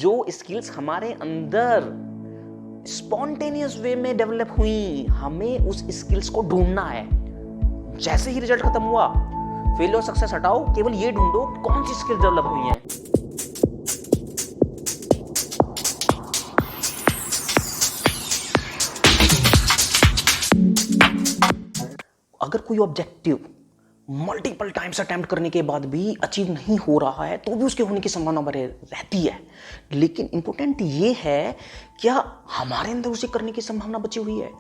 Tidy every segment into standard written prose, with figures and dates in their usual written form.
जो स्किल्स हमारे अंदर स्पॉन्टेनियस वे में डेवलप हुई, हमें उस स्किल्स को ढूंढना है। जैसे ही रिजल्ट खत्म हुआ, फेलियर सक्सेस हटाओ, केवल ये ढूंढो कौन सी स्किल डेवलप हुई है। अगर कोई ऑब्जेक्टिव मल्टीपल टाइम्स अटेम्प्ट करने के बाद भी अचीव नहीं हो रहा है तो भी उसके होने की संभावना रहती है, लेकिन इंपॉर्टेंट ये है क्या हमारे अंदर उसे करने की संभावना बची हुई है।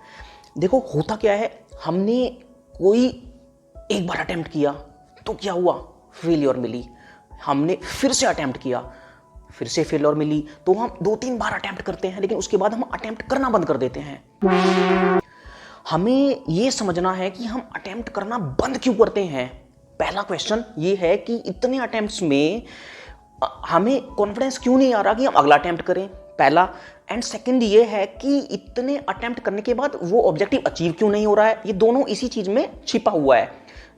देखो होता क्या है, हमने कोई एक बार अटेम्प्ट किया तो क्या हुआ, फेलियर मिली। हमने फिर से अटेम्प्ट किया, फिर से फेलियर मिली, तो हम 2-3 बार अटेम्प्ट करते हैं, लेकिन उसके बाद हम अटेम्प्ट करना बंद कर देते हैं। हमें यह समझना है कि हम अटेम्प्ट करना बंद क्यों करते हैं। पहला क्वेश्चन ये है कि इतने अटेम्प्ट्स में हमें कॉन्फिडेंस क्यों नहीं आ रहा कि हम अगला अटेम्प्ट करें, पहला। एंड सेकंड ये है कि इतने अटेम्प्ट करने के बाद वो ऑब्जेक्टिव अचीव क्यों नहीं हो रहा है। ये दोनों इसी चीज में छिपा हुआ है,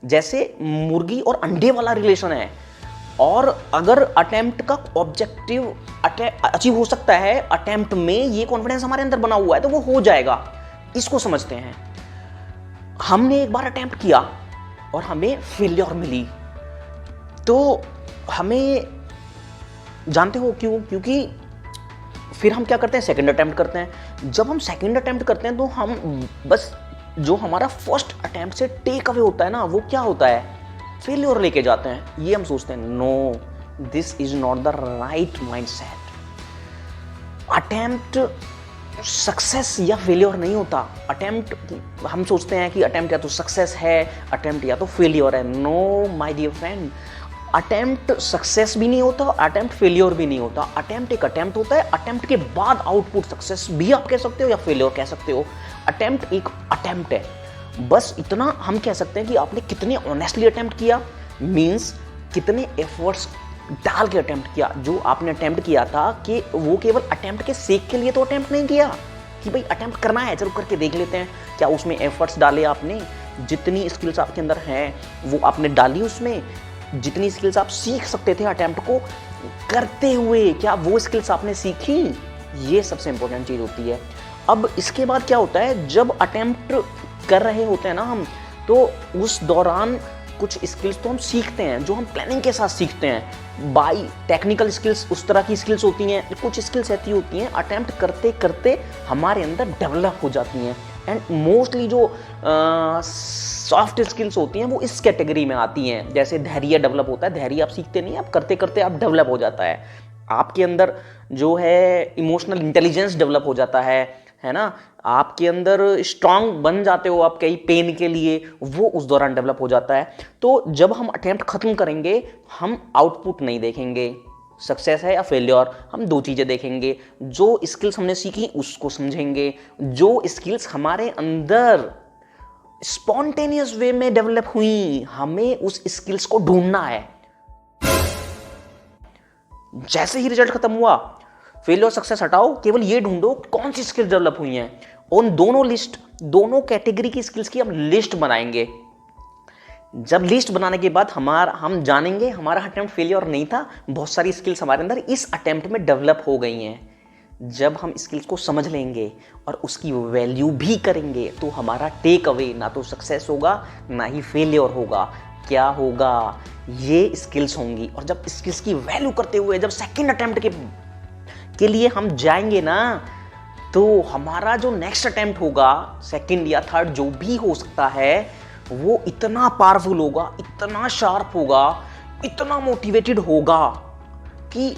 जैसे मुर्गी और अंडे वाला रिलेशन है। और अगर अटेम्प्ट का ऑब्जेक्टिव अचीव हो सकता है अटेम्प्ट में, ये कॉन्फिडेंस हमारे अंदर बना हुआ है, तो वो हो जाएगा। इसको समझते हैं। हमने एक बार अटेम्प्ट किया और हमें फेलियर मिली, तो हमें जानते हो क्यों? क्योंकि फिर हम क्या करते हैं, सेकंड अटेम्प्ट करते हैं। जब हम सेकंड अटेम्प्ट करते हैं तो हम बस जो हमारा फर्स्ट अटेम्प्ट से टेक अवे होता है ना, वो क्या होता है, फेलियर लेके जाते हैं। ये हम सोचते हैं, no, this is not the right mindset. Attempt success या फेलियर नहीं होता। अटेम्प्ट हम सोचते हैं कि अटेम्प्ट या तो सक्सेस है, अटेम्प्ट या तो फेलियर है। No my dear friend, attempt success भी नहीं होता, अटेम्प्ट फेलियर भी नहीं होता। अटेम्प्ट एक अटेम्प्ट होता है, अटेम्प्ट के बाद आउटपुट सक्सेस भी आप कह सकते हो या फेलियर कह सकते हो। अटेम्प्ट एक अटेम्प्ट है, बस इतना हम कह सकते हैं कि आपने कितने ऑनेस्टली अटेम्प्ट किया, मीन्स कितने एफर्ट्स डाल के अटेम्प्ट किया। जो आपने अटेम्प्ट किया था कि वो केवल अटेम्प्ट के सेक के लिए तो अटेम्प्ट नहीं किया कि भाई अटेम्प्ट करना है, चलो करके देख लेते हैं। क्या उसमें एफर्ट्स डाले आपने, जितनी स्किल्स आपके अंदर हैं वो आपने डाली उसमें, जितनी स्किल्स आप सीख सकते थे अटेम्प्ट को करते हुए, क्या वो स्किल्स आपने सीखी? ये सबसे इंपॉर्टेंट चीज होती है। अब इसके बाद क्या होता है, जब अटेम्प्ट कर रहे होते हैं ना हम, तो उस दौरान कुछ स्किल्स तो हम सीखते हैं जो हम प्लानिंग के साथ सीखते हैं। बाई टेक्निकल स्किल्स उस तरह की स्किल्स होती हैं, कुछ स्किल्स ऐसी होती हैं अटेम्प्ट करते करते हमारे अंदर डेवलप हो जाती हैं। एंड मोस्टली जो सॉफ्ट स्किल्स होती हैं वो इस कैटेगरी में आती हैं। जैसे धैर्य डेवलप होता है, धैर्य आप सीखते नहीं, आप करते करते आप डेवलप हो जाता है। आपके अंदर जो है इमोशनल इंटेलिजेंस डेवलप हो जाता है ना, आपके अंदर स्ट्रांग बन जाते हो आप कई पेन के लिए, वो उस दौरान डेवलप हो जाता है। तो जब हम अटेम्प्ट खत्म करेंगे, हम आउटपुट नहीं देखेंगे, सक्सेस है या फेलियर, हम दो चीजें देखेंगे। जो स्किल्स हमने सीखी उसको समझेंगे, जो स्किल्स हमारे अंदर स्पॉन्टेनियस वे में डेवलप हुई, हमें उस स्किल्स को ढूंढना है। जैसे ही रिजल्ट खत्म हुआ, फेलियर सक्सेस हटाओ, केवल ये ढूंढो कौन सी स्किल्स डेवलप हुई हैं। उन दोनों कैटेगरी की स्किल्स की हम लिस्ट बनाएंगे। जब लिस्ट बनाने के बाद हम जानेंगे हमारा अटेम्प्ट फेलियर नहीं था, बहुत सारी स्किल्स हमारे अंदर इस अटेम्प्ट में डेवलप हो गई हैं। जब हम स्किल्स को समझ लेंगे और उसकी वैल्यू भी करेंगे, तो हमारा टेक अवे ना तो सक्सेस होगा ना ही फेलियर होगा। क्या होगा, ये स्किल्स होंगी। और जब स्किल्स की वैल्यू करते हुए जब सेकेंड अटेम्प्ट के लिए हम जाएंगे ना, तो हमारा जो नेक्स्ट अटेम्प्ट होगा, सेकंड या थर्ड जो भी हो सकता है, वो इतना पावरफुल होगा, इतना शार्प होगा, इतना मोटिवेटेड होगा कि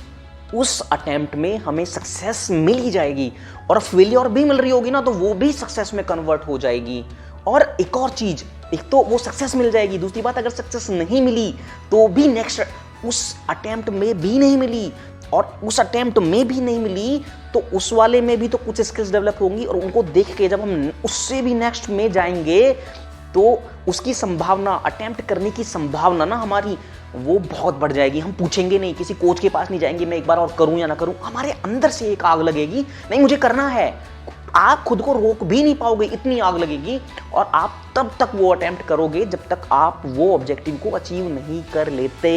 उस अटेम्प्ट में हमें सक्सेस मिल ही जाएगी। और फेलियर भी मिल रही होगी ना, तो वो भी सक्सेस में कन्वर्ट हो जाएगी। और एक और चीज, एक तो वो सक्सेस मिल जाएगी, दूसरी बात अगर सक्सेस नहीं मिली तो भी नेक्स्ट उस अटेम्प्ट में भी नहीं मिली, और उस अटेम्प्ट में भी नहीं मिली तो उस वाले में भी तो कुछ स्किल्स डेवलप होंगी। और उनको देख के जब हम उससे भी नेक्स्ट में जाएंगे, तो उसकी संभावना, अटेम्प्ट करने की संभावना ना हमारी, वो बहुत बढ़ जाएगी। हम पूछेंगे नहीं, किसी कोच के पास नहीं जाएंगे मैं एक बार और करूं या ना करूं। हमारे अंदर से एक आग लगेगी, नहीं मुझे करना है। आप खुद को रोक भी नहीं पाओगे, इतनी आग लगेगी। और आप तब तक वो अटेम्प्ट करोगे जब तक आप वो ऑब्जेक्टिव को अचीव नहीं कर लेते।